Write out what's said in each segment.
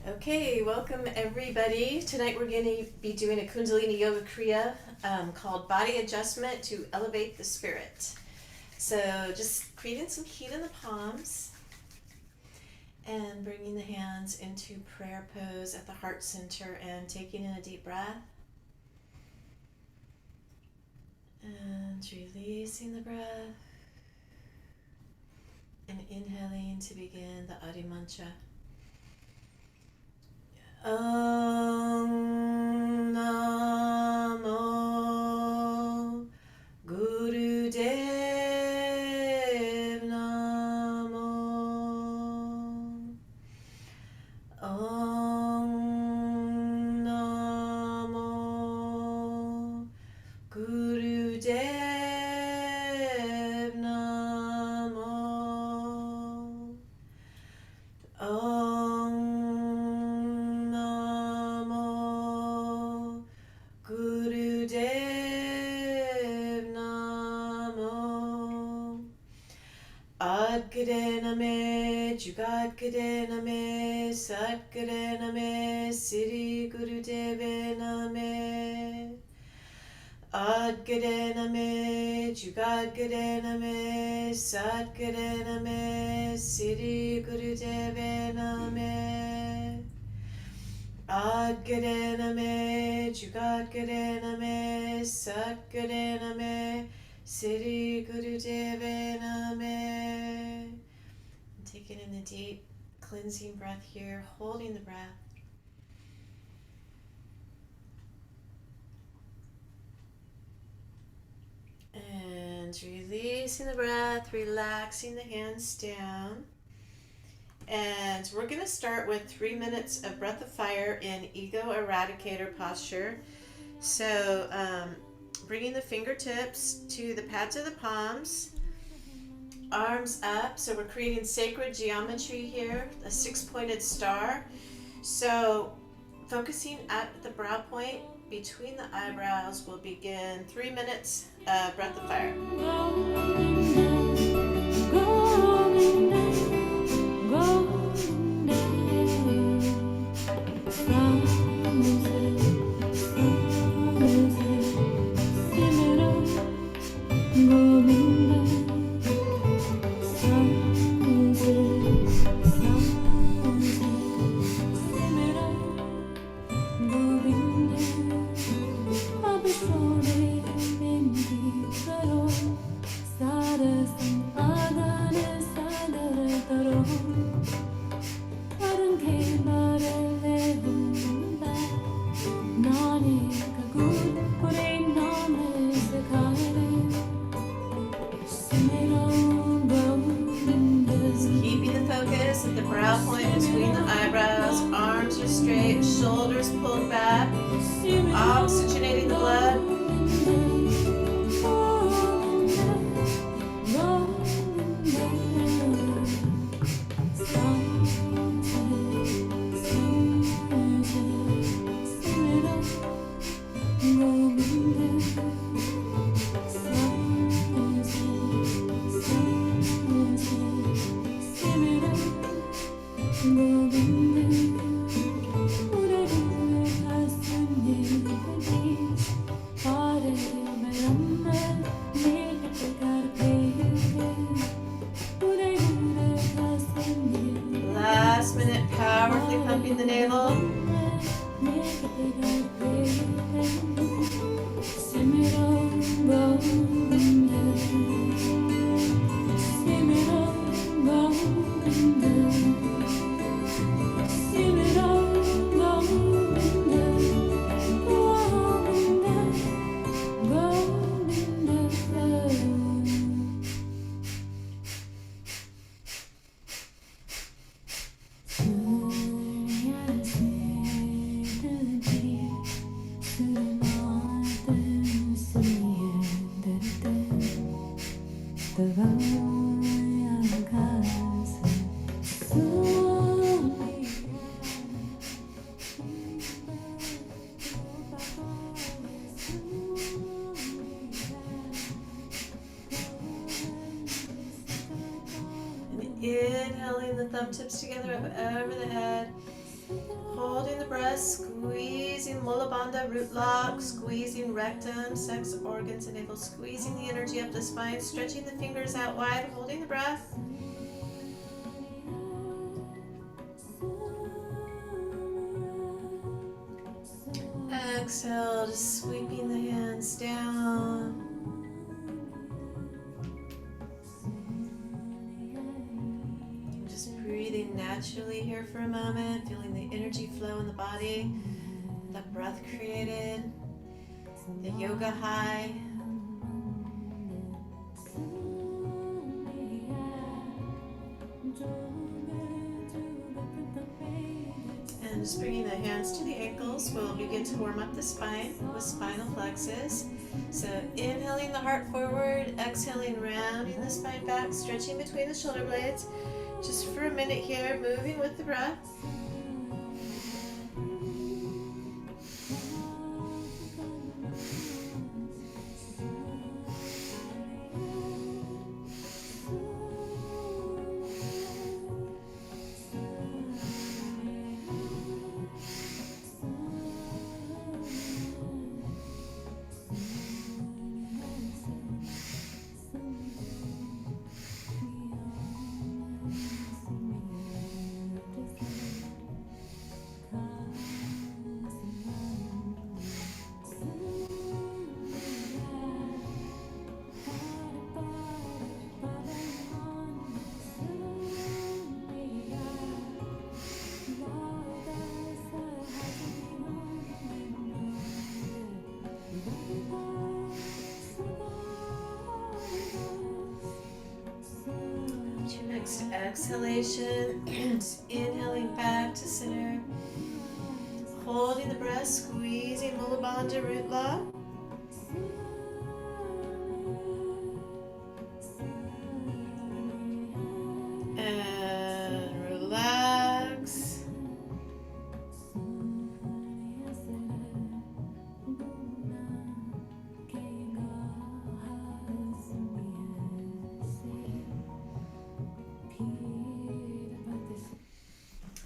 Okay, welcome everybody. Tonight we're going to be doing a Kundalini Yoga Kriya called Body Adjustment to Elevate the Spirit. So just creating some heat in the palms and bringing the hands into prayer pose at the heart center and taking in a deep breath. And releasing the breath. And inhaling to begin the Adi Mantra. Om Namo Gurudev Namo. Om Namo Gurudev Namo. Om Gurudev Namo. Adgade Name, Jugadgade Name, Satgade Name, Siri Gurudeve Name. Adgade Name, Jugadgade Name, Satgade Name, Siri Gurudeve Name. Adgade Name, Jugadgade Name, Satgade Name, Siri Gurudeve Name. Taking in a deep cleansing breath here, holding the breath. And releasing the breath, relaxing the hands down. And we're going to start with 3 minutes of breath of fire in ego eradicator posture. So bringing the fingertips to the pads of the palms, arms up. So we're creating sacred geometry here, a 6-pointed star. So focusing at the brow point between the eyebrows, we'll begin 3 minutes of breath of fire. Keeping the focus at the brow point between the eyebrows, arms are straight, shoulders pulled back, oxygenating the blood. Last minute, powerfully pumping the navel. Inhaling the thumb tips together up over the head. breath, squeezing Mulabandha root lock, squeezing rectum, sex organs and navel, squeezing the energy up the spine, stretching the fingers out wide, holding the breath. Exhale, just sweeping the hands down. Just breathing naturally here for a moment, feeling the energy flow in the body, the breath created, the yoga high. And just bringing the hands to the ankles, we'll begin to warm up the spine with spinal flexes. So inhaling the heart forward, exhaling, rounding the spine back, stretching between the shoulder blades. Just for a minute here, moving with the breath. Next exhalation, just inhaling back to center, holding the breath, squeezing Mulabandha root lock. And relax.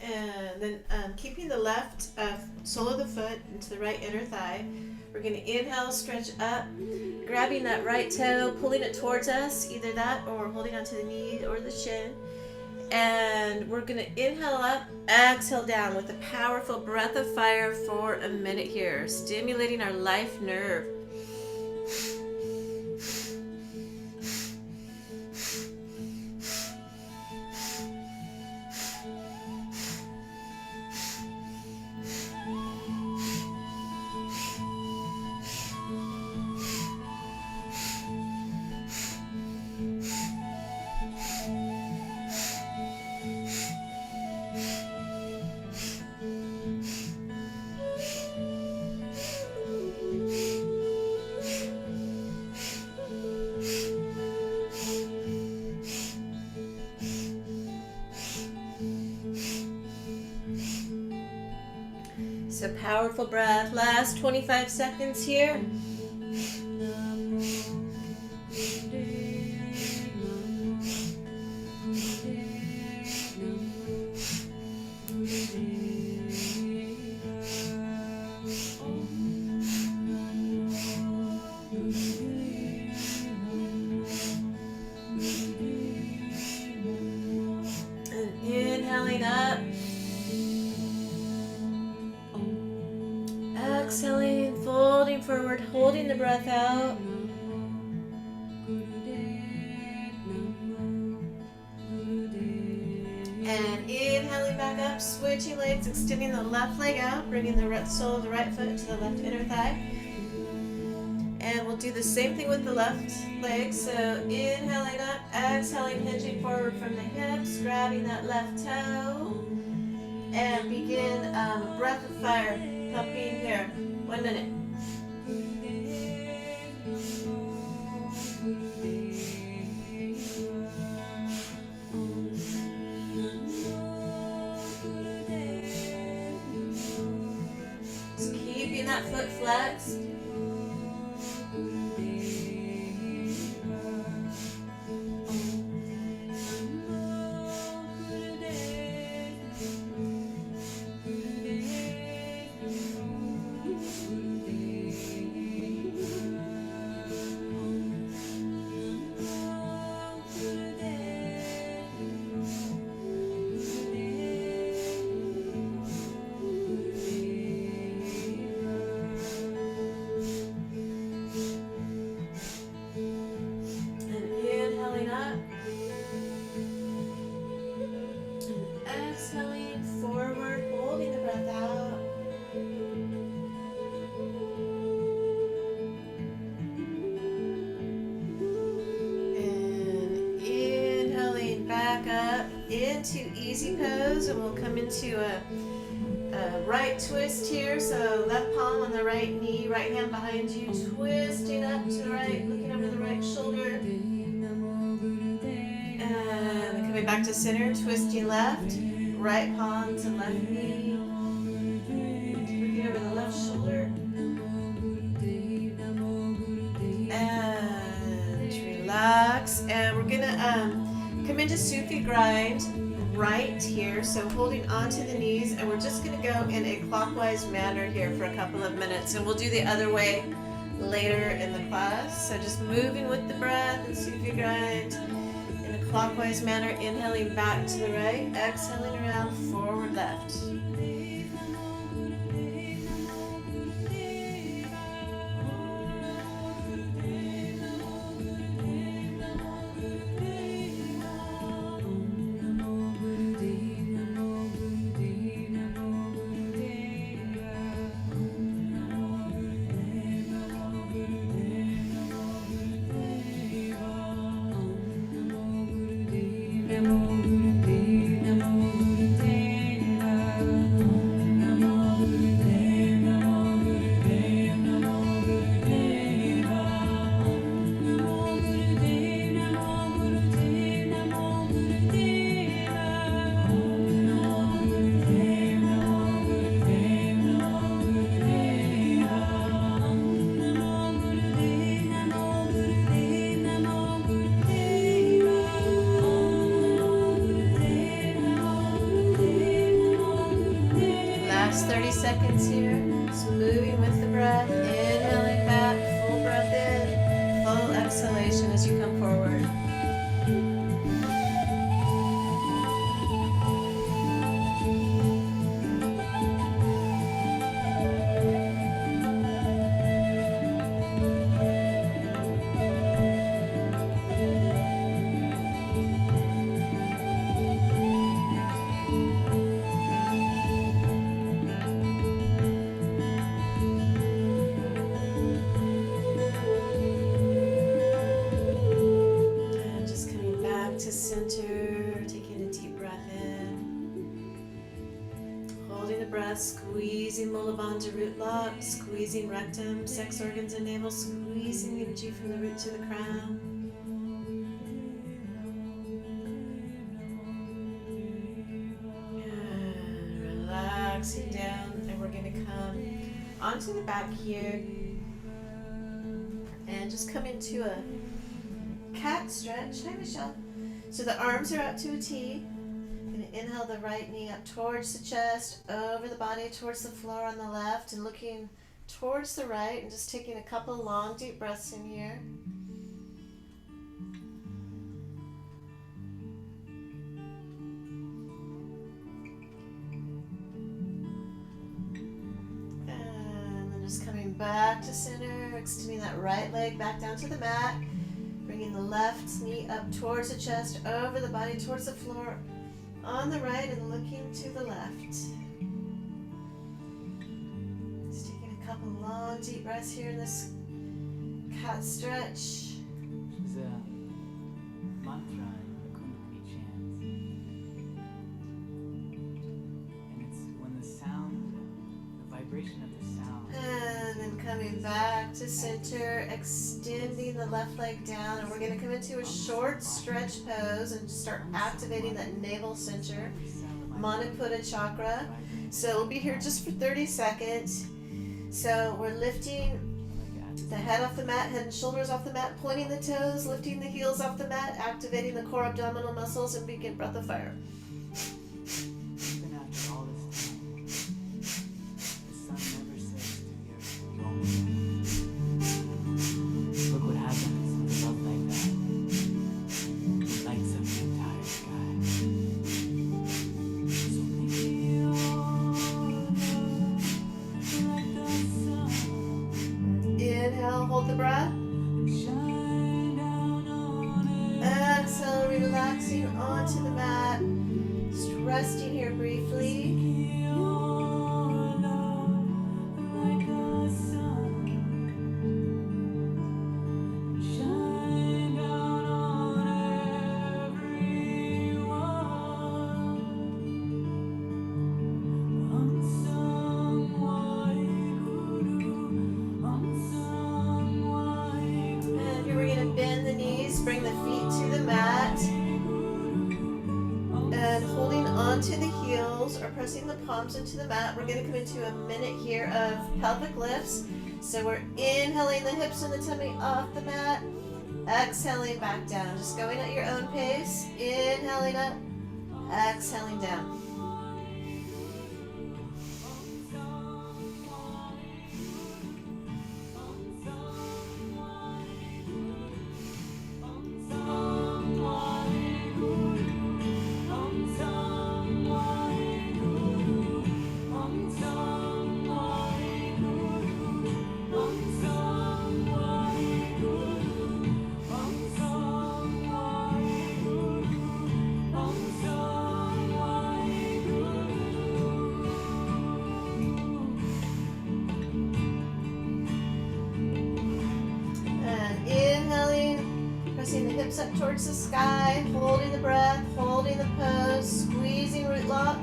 And then keeping the left sole of the foot into the right inner thigh, we're going to inhale, stretch up, grabbing that right toe, pulling it towards us, either that or holding onto the knee or the shin. And we're going to inhale up, exhale down with a powerful breath of fire for a minute here, stimulating our life nerve. So powerful breath. Last 25 seconds here. And inhaling up. Exhaling, folding forward, holding the breath out. And inhaling back up, switching legs, extending the left leg out, bringing the sole of the right foot to the left inner thigh. And we'll do the same thing with the left leg. So inhaling up, exhaling, hinging forward from the hips, grabbing that left toe. And begin breath of fire, pumping here. 1 minute. Just keeping that foot flexed. into easy pose, and we'll come into a right twist here. So left palm on the right knee, right hand behind you, twisting up to the right, looking over the right shoulder. And coming back to center, twisting left, right palm to left knee, looking over the left shoulder. And relax. And we're gonna come into Sufi grind right here. So holding onto the knees, and we're just gonna go in a clockwise manner here for a couple of minutes, and we'll do the other way later in the class. So just moving with the breath and Sufi grind in a clockwise manner, inhaling back to the right, exhaling around forward left. Last 30 seconds here. Just moving with the breath, inhaling back, full breath in, full exhalation as you come forward. To center, taking a deep breath in, holding the breath, squeezing Mula Bandha root lock, squeezing rectum, sex organs and navel, squeezing the energy from the root to the crown. And relaxing down, and we're going to come onto the back here and just come into a cat stretch. Hi, Michelle. So the arms are up to a T. I'm going to inhale the right knee up towards the chest, over the body, towards the floor on the left, and looking towards the right, and just taking a couple long, deep breaths in here. And then just coming back to center, extending that right leg back down to the mat. Bringing the left knee up towards the chest, over the body, towards the floor, on the right, and looking to the left. Just taking a couple long, deep breaths here in this cat stretch. There's a mantra in the Kundalini chant, and it's when the sound, the vibration of the sound. And then coming back to center, extending the left leg down, and we're going to come into a short stretch pose and start activating that navel center, Maniputta chakra. So we'll be here just for 30 seconds. So we're lifting the head off the mat, head and shoulders off the mat, pointing the toes, lifting the heels off the mat, activating the core abdominal muscles, and begin breath of fire. Even after all this time, the sun never sets to the earth. Look what happens with love like that. It lights up the entire sky. So make it all like the sun. Inhale, hold the breath. Shine down on it. Exhale, relaxing onto the mat. Just resting here briefly. pressing the palms into the mat. We're going to come into a minute here of pelvic lifts. So we're inhaling the hips and the tummy off the mat, exhaling back down. Just going at your own pace. Inhaling up, exhaling down. Pressing the hips up towards the sky, holding the breath, holding the pose, squeezing root lock.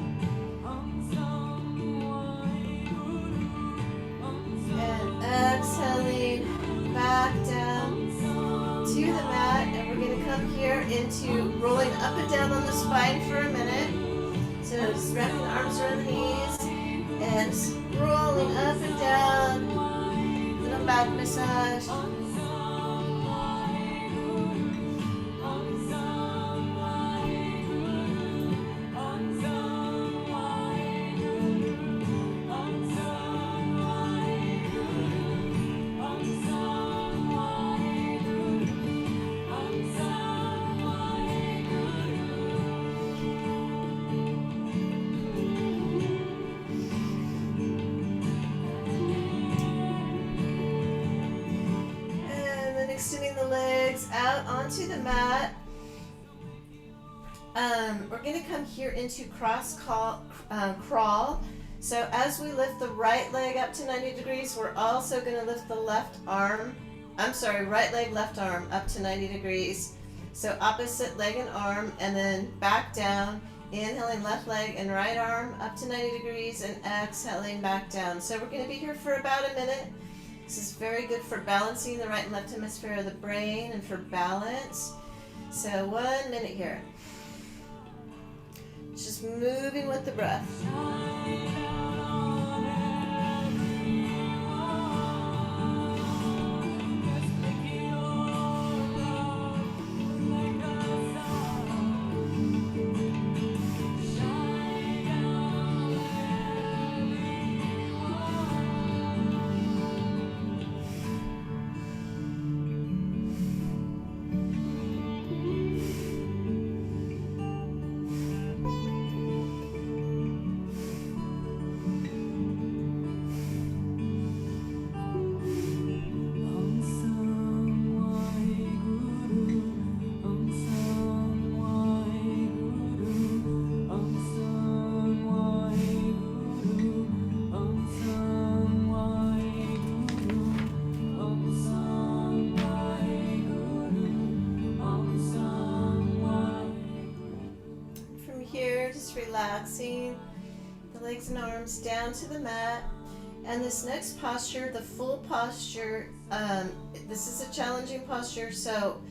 And exhaling back down to the mat. And we're going to come here into rolling up and down on the spine for a minute. So just wrapping the arms around the knees and rolling up and down. Little back massage. Extending the legs out onto the mat. We're going to come here into crawl. So as we lift the right leg up to 90 degrees, we're also going to lift the right leg, left arm up to 90 degrees. So opposite leg and arm, and then back down. Inhaling left leg and right arm up to 90 degrees and exhaling back down. So we're going to be here for about a minute. This is very good for balancing the right and left hemisphere of the brain and for balance. So 1 minute here. Just moving with the breath. Relaxing the legs and arms down to the mat. And this next posture, the full posture, this is a challenging posture. So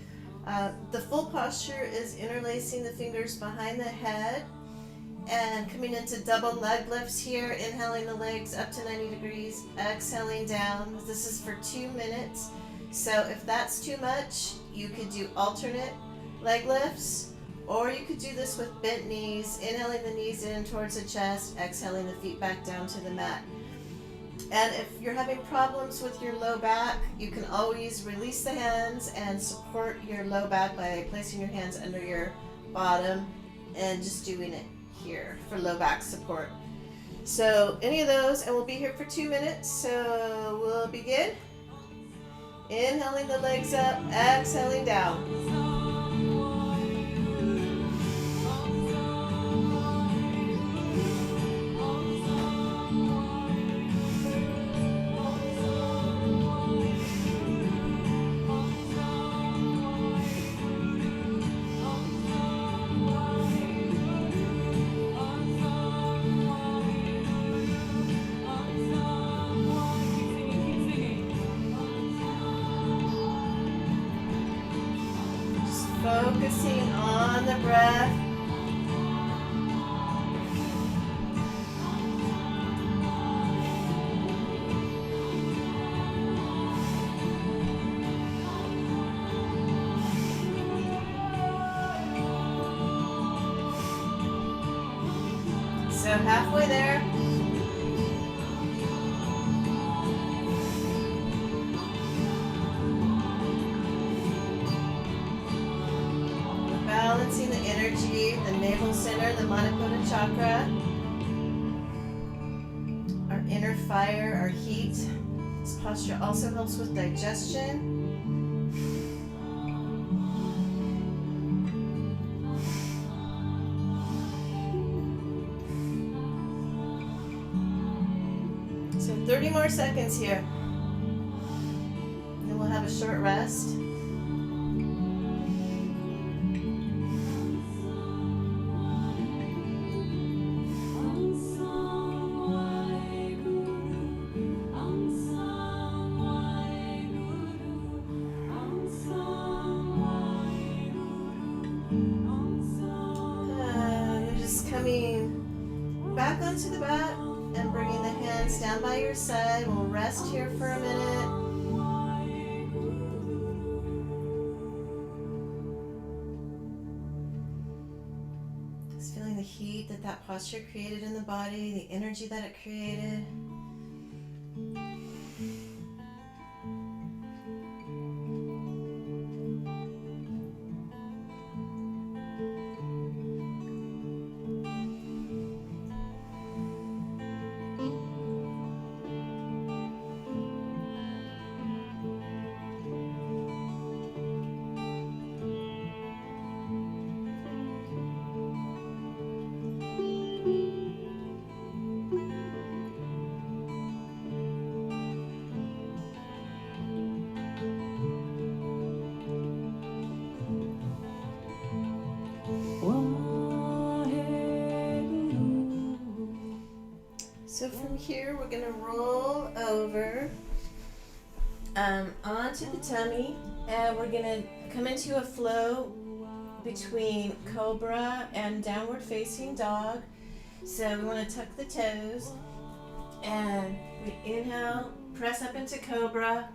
the full posture is interlacing the fingers behind the head and coming into double leg lifts here, inhaling the legs up to 90 degrees, exhaling down. This is for 2 minutes. So if that's too much, you could do alternate leg lifts. Or you could do this with bent knees, inhaling the knees in towards the chest, exhaling the feet back down to the mat. And if you're having problems with your low back, you can always release the hands and support your low back by placing your hands under your bottom and just doing it here for low back support. So any of those, and we'll be here for 2 minutes. So we'll begin. Inhaling the legs up, exhaling down. Focusing on the breath. halfway there. We're balancing the energy, the navel center, the Manipura chakra, our inner fire, our heat. This posture also helps with digestion. So 30 more seconds here. Then we'll have a short rest. You're just coming back onto the mat and bringing the hands down by your side. We'll rest here for a minute. Just feeling the heat that posture created in the body, the energy that it created. So from here, we're going to roll over onto the tummy, and we're going to come into a flow between cobra and downward facing dog. So we want to tuck the toes, and we inhale, press up into cobra,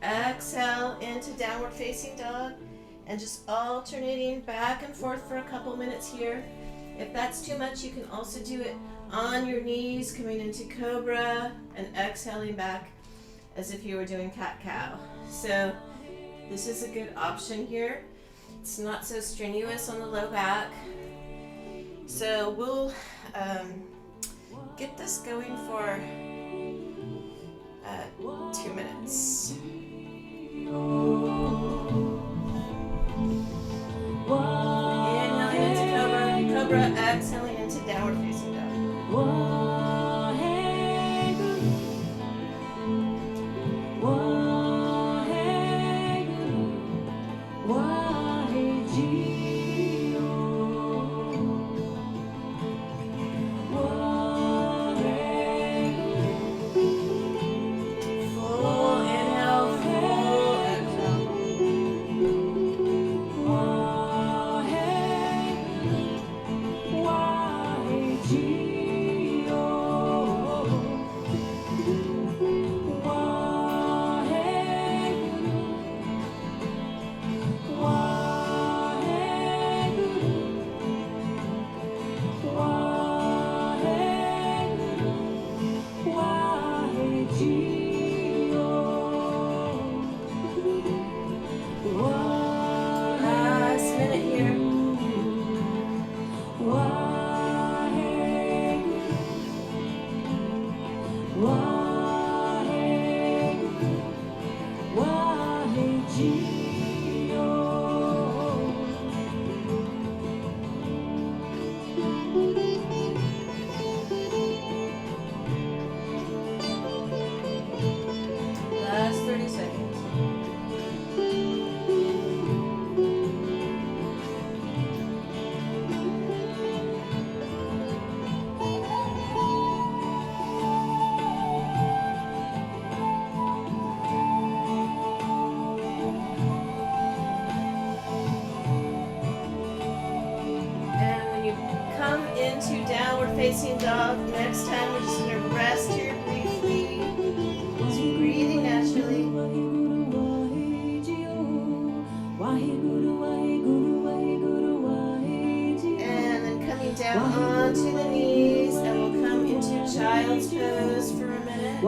exhale into downward facing dog, and just alternating back and forth for a couple minutes here. If that's too much, you can also do it on your knees, coming into cobra and exhaling back as if you were doing cat-cow. So this is a good option here. It's not so strenuous on the low back. So we'll get this going for 2 minutes. Inhaling into cobra, exhaling into downward facing dog. child's pose for a minute.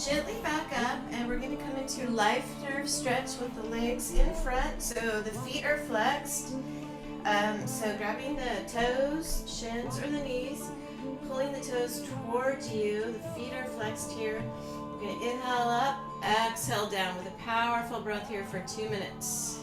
Gently back up, and we're going to come into life nerve stretch with the legs in front, so the feet are flexed. So grabbing the toes, shins, or the knees, pulling the toes towards you. The feet are flexed here. We're going to inhale up, exhale down with a powerful breath here for 2 minutes.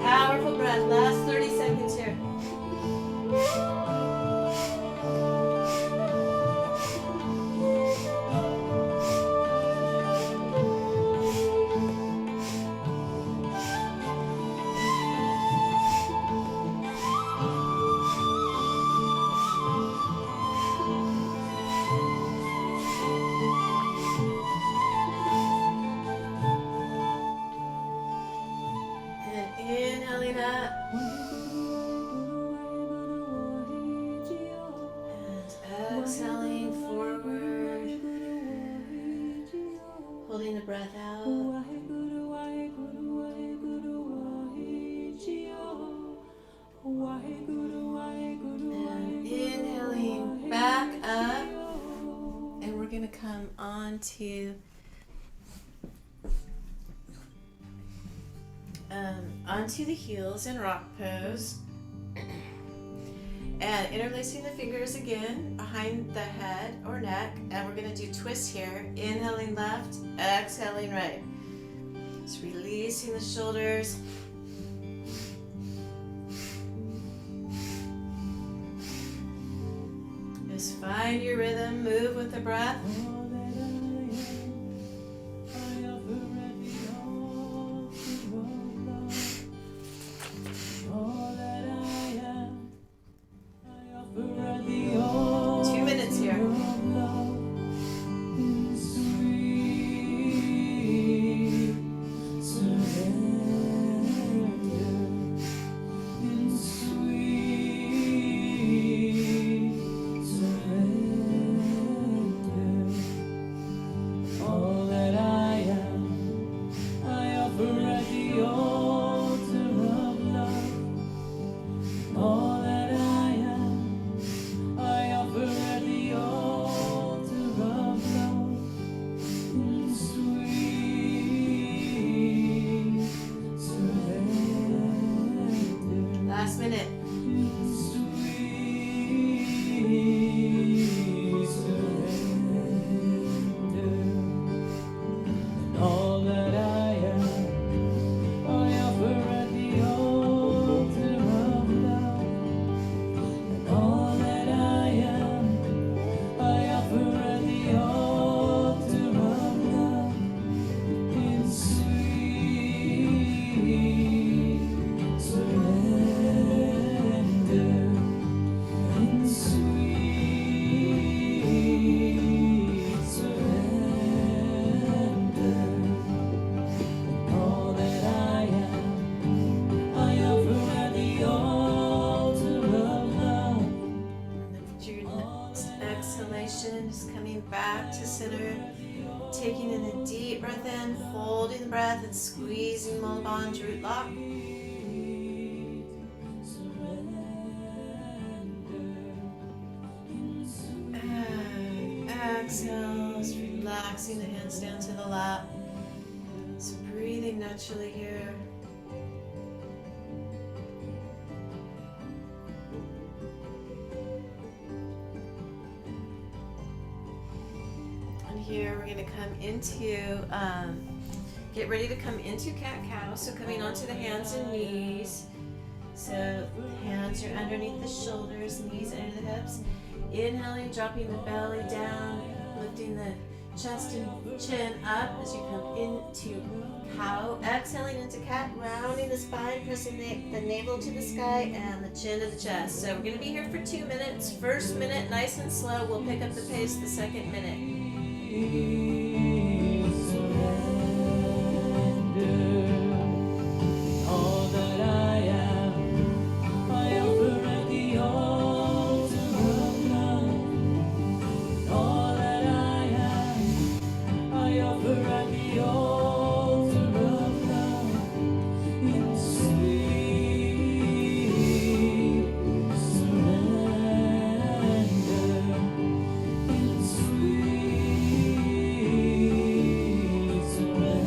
Powerful breath. Last 30 seconds here. Inhaling up and exhaling forward, holding the breath out. And inhaling back up, and we're going to come onto the heels in rock pose, and interlacing the fingers again behind the head or neck, and we're going to do twists here. Inhaling left, exhaling right. Just releasing the shoulders. Just find your rhythm, move with the breath. chin, just coming back to center. Taking in a deep breath in, holding the breath and squeezing Mulabandha root lock. And exhale, just relaxing the hands down to the lap. Just breathing naturally here. Here we're going to come into, get ready to come into cat-cow. So coming onto the hands and knees. So the hands are underneath the shoulders, knees under the hips. Inhaling, dropping the belly down, lifting the chest and chin up as you come into cow. Exhaling into cat, rounding the spine, pressing the navel to the sky and the chin to the chest. So we're going to be here for 2 minutes. First minute, nice and slow. We'll pick up the pace the second minute. All that I am, I offer at the altar of love. All that I am, I offer at the altar of love. In sweet surrender, in sweet surrender.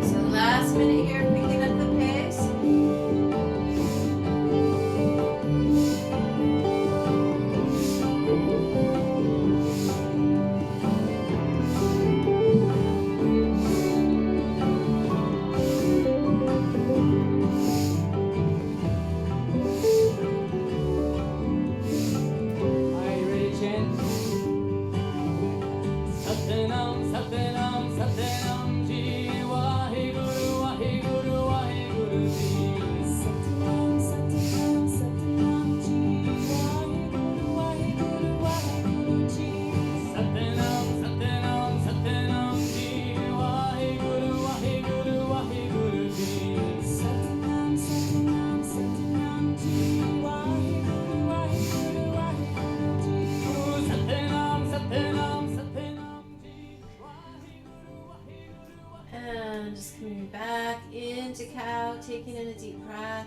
So last minute here, picking up the pace. Are you ready, Chen? Satnam, Satnam, Satnam Ji, Waheguru, Waheguru, Waheguru Ji. Satnam, Satnam, Satnam Ji, Waheguru, Waheguru, Waheguru Ji. Satnam, Satnam, Satnam Ji, Waheguru, Waheguru, Waheguru Ji. Satnam, Satnam, Satnam Ji, Waheguru, Waheguru, Waheguru Ji. Satnam, Satnam, Satnam Ji, Waheguru, Waheguru, And just coming back into cow, taking in a deep breath.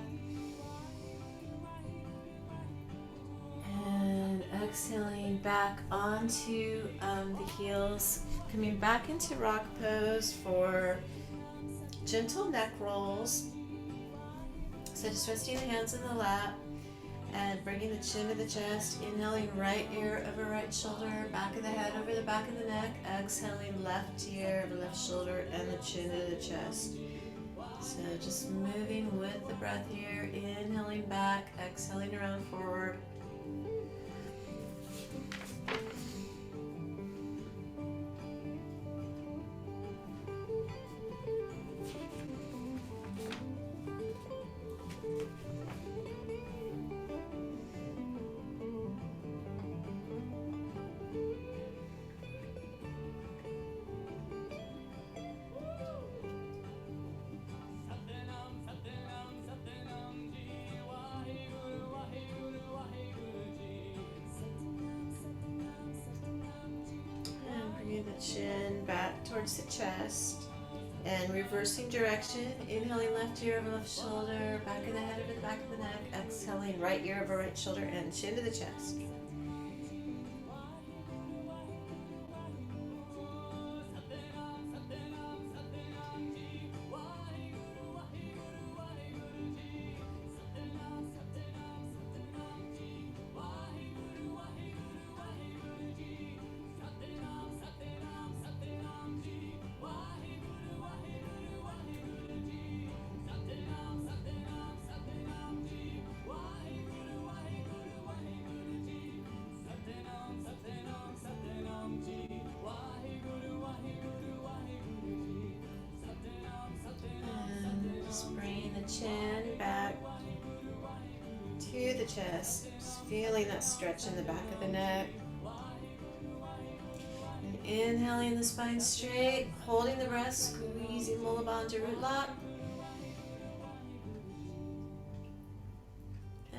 And exhaling back onto the heels. Coming back into rock pose for gentle neck rolls. So just resting the hands in the lap and bringing the chin to the chest. Inhaling right ear over right shoulder, back of the head over the back of the neck. Exhaling left ear over left shoulder and the chin to the chest. So just moving with the breath here. Inhaling back, exhaling around forward. The chin back towards the chest and reversing direction. Inhaling left ear over left shoulder, back of the head over the back of the neck. Exhaling right ear over right shoulder and chin to the chest. Just bringing the chin back to the chest, just feeling that stretch in the back of the neck. And inhaling the spine straight, holding the breath, squeezing Mulabandha root lock.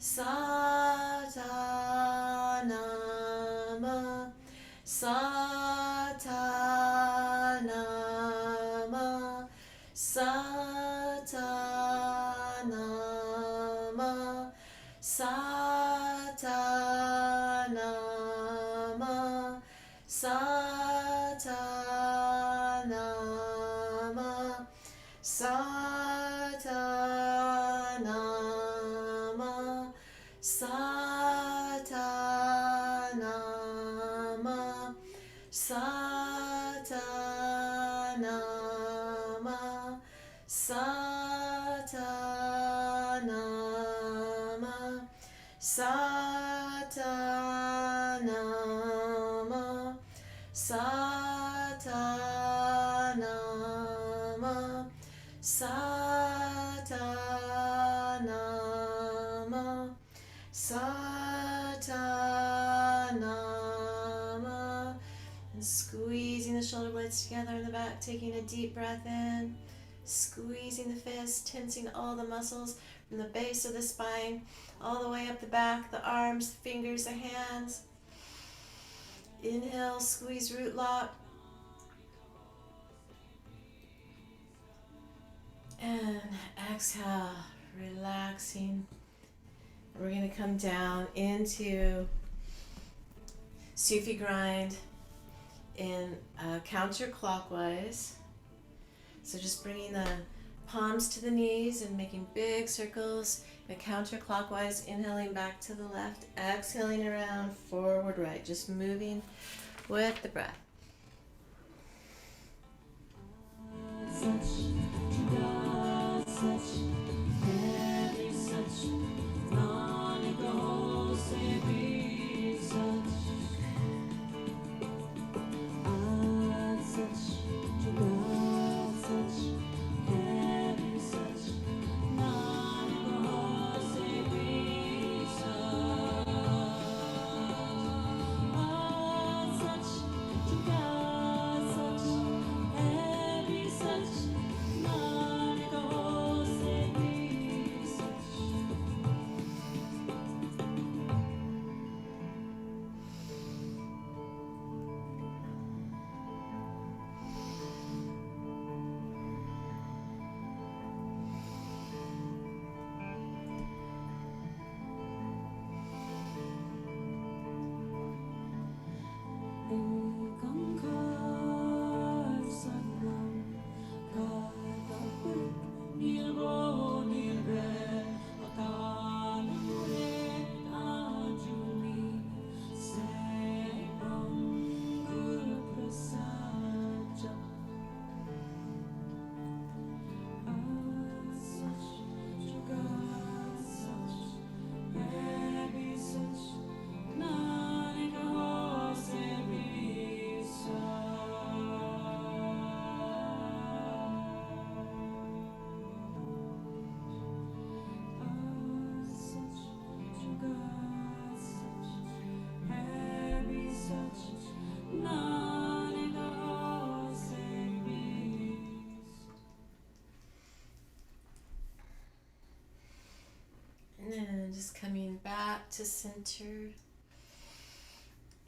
Satanama, Satanama, Satanama, Satanama, Satanama, Satanama, Satanama, Satanama, Satanama, Satanama, Satanama, Satanama, Satanama. And squeezing the shoulder blades together in the back, taking a deep breath in, squeezing the fist, tensing all the muscles from the base of the spine all the way up the back, the arms, the fingers, the hands. Inhale, squeeze root lock. And exhale, relaxing. We're going to come down into Sufi grind in counterclockwise. So just bringing the palms to the knees and making big circles, and counterclockwise, inhaling back to the left, exhaling around, forward right, just moving with the breath. And just coming back to center.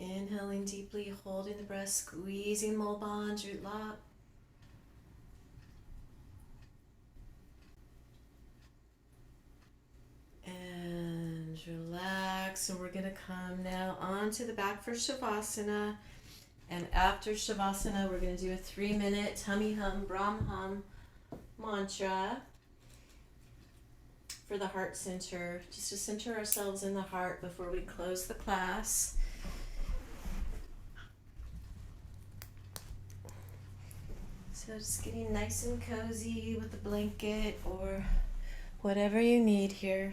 Inhaling deeply, holding the breath, squeezing Mulband, root lock. And relax. And we're going to come now onto the back for Shavasana. And after Shavasana, we're going to do a 3-minute Hummee Hum, Braham Hum mantra for the heart center, just to center ourselves in the heart before we close the class. So just getting nice and cozy with the blanket or whatever you need here.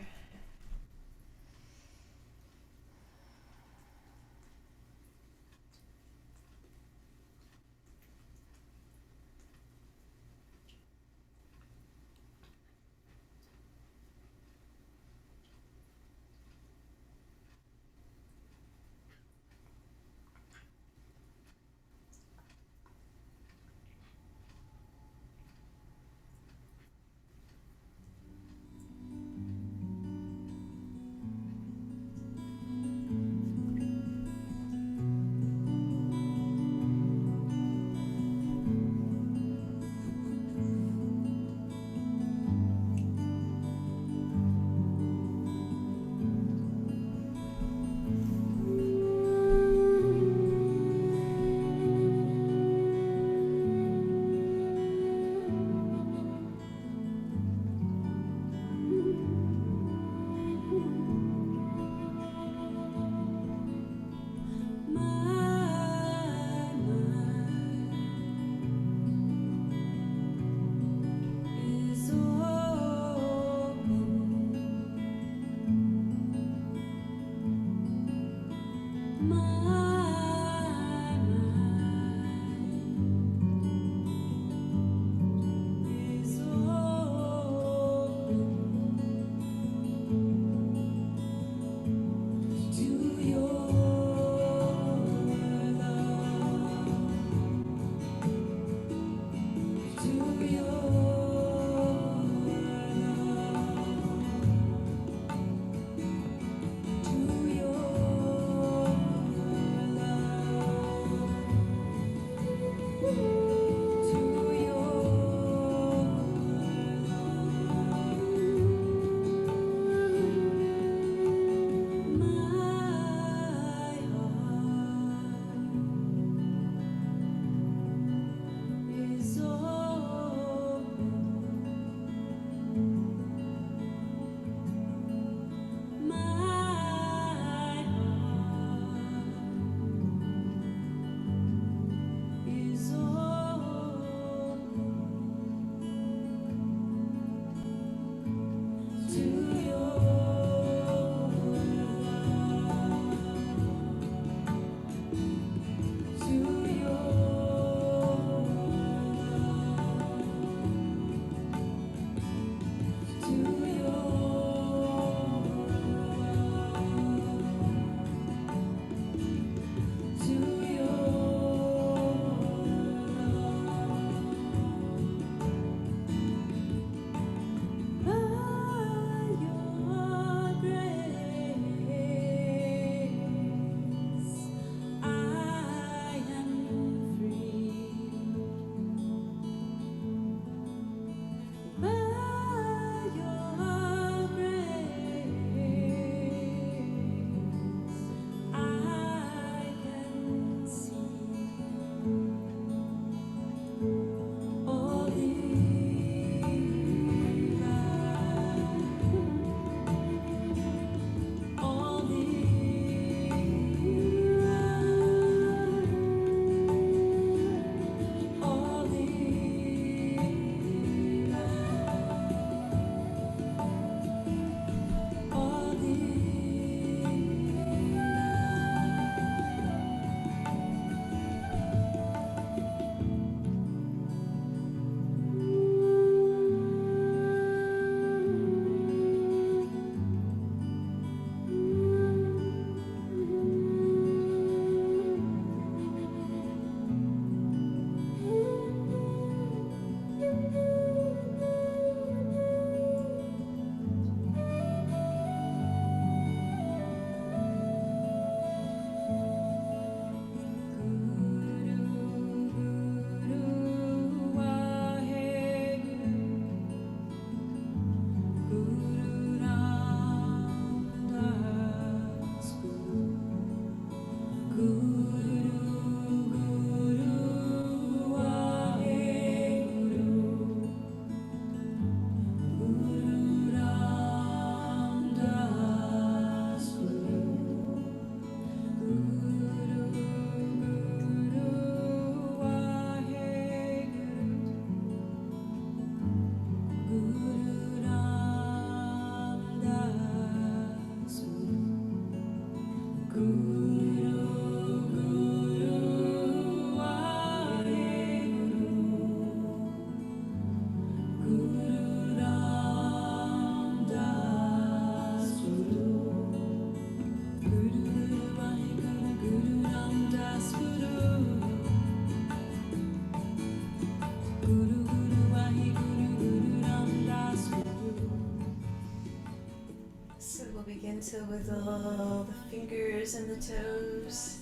to wiggle the fingers and the toes.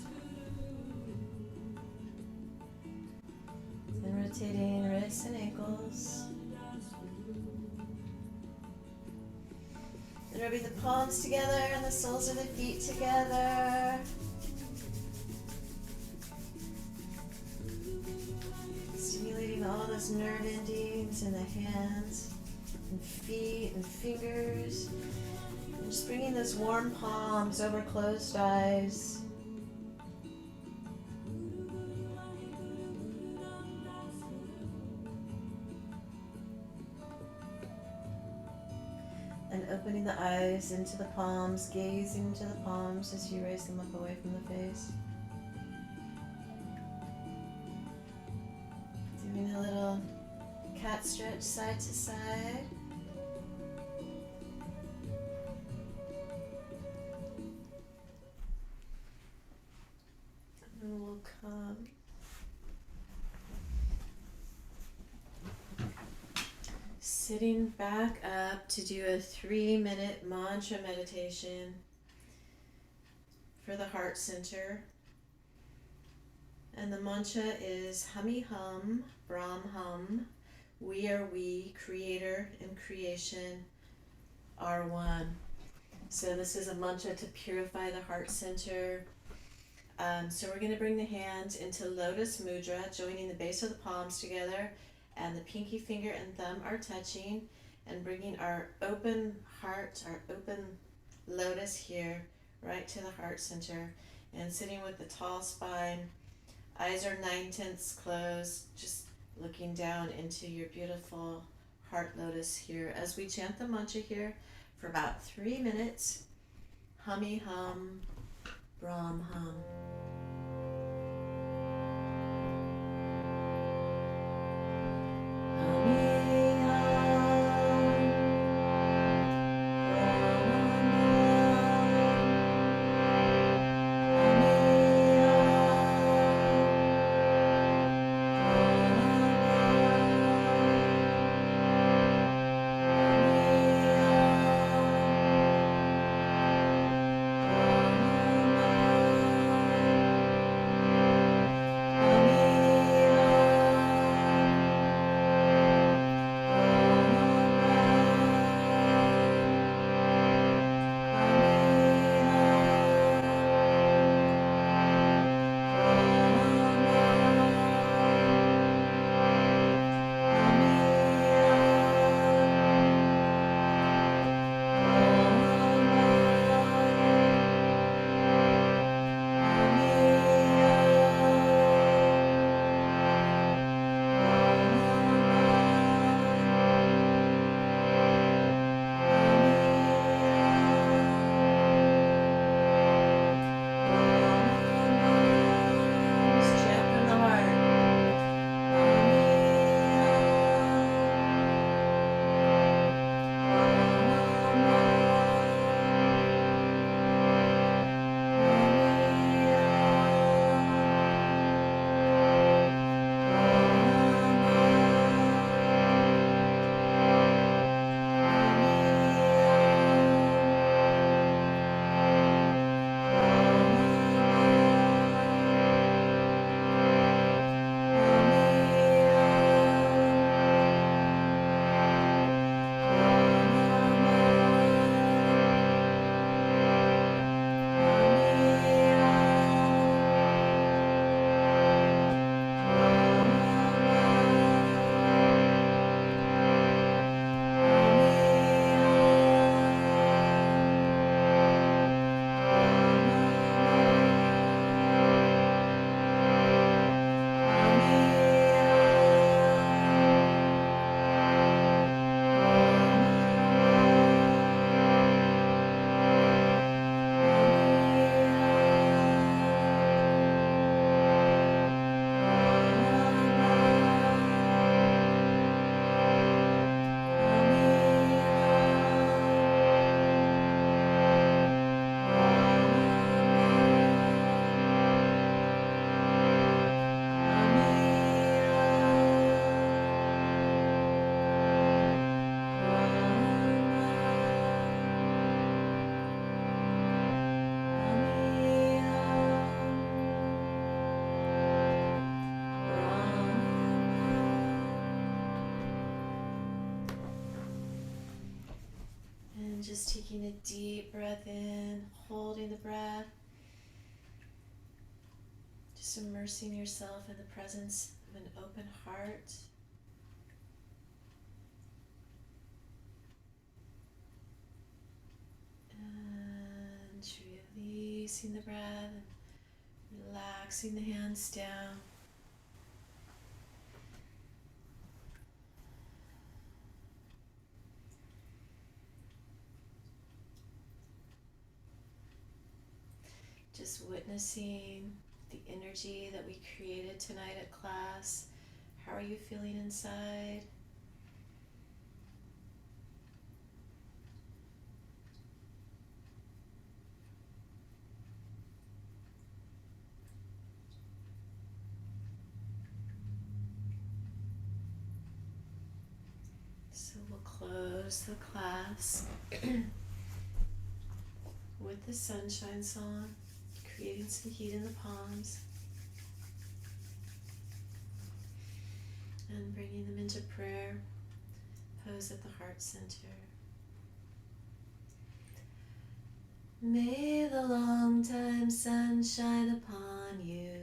And rotating wrists and ankles. And rubbing the palms together and the soles of the feet together. Stimulating all those nerve endings in the hands and feet and fingers. And just bringing those warm palms over closed eyes. And opening the eyes into the palms, gazing into the palms as you raise them up away from the face. Doing a little cat stretch side to side. And then we'll come sitting back up to do a 3-minute mantra meditation for the heart center. And the mantra is Hummee hum, Braham hum, we are we, creator and creation are one. So this is a mantra to purify the heart center. So we're going to bring the hands into lotus mudra, joining the base of the palms together, and the pinky finger and thumb are touching, and bringing our open heart, our open lotus here, right to the heart center, and sitting with the tall spine. Eyes are 9/10 closed, just looking down into your beautiful heart lotus here as we chant the mantra here for about 3 minutes. Hummee hum, Braham hum. And just taking a deep breath in, holding the breath, just immersing yourself in the presence of an open heart. And releasing the breath and relaxing the hands down. Just witnessing the energy that we created tonight at class. How are you feeling inside? So we'll close the class with the sunshine song, creating some heat in the palms and bringing them into prayer, pose at the heart center. May the long time sun shine upon you,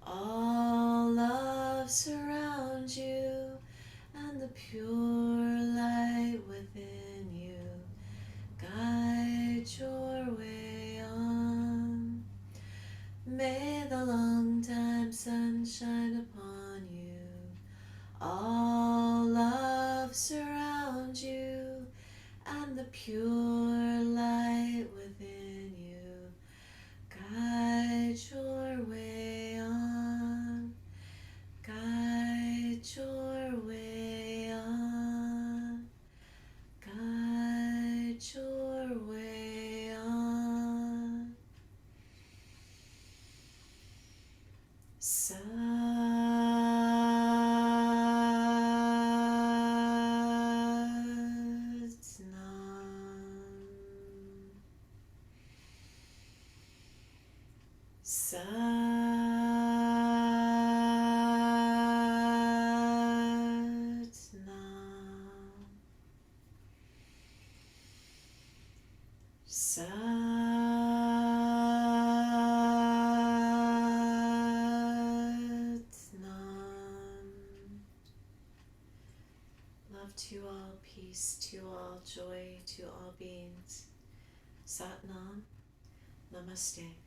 all love surround you, and the pure light within you guide your way on. May the long time sun shine upon you, all love surround you, and the pure light within you guide your way on, guide your way on, guide your way on. Love to all, peace to all, joy to all beings. Sat Nam. Namaste.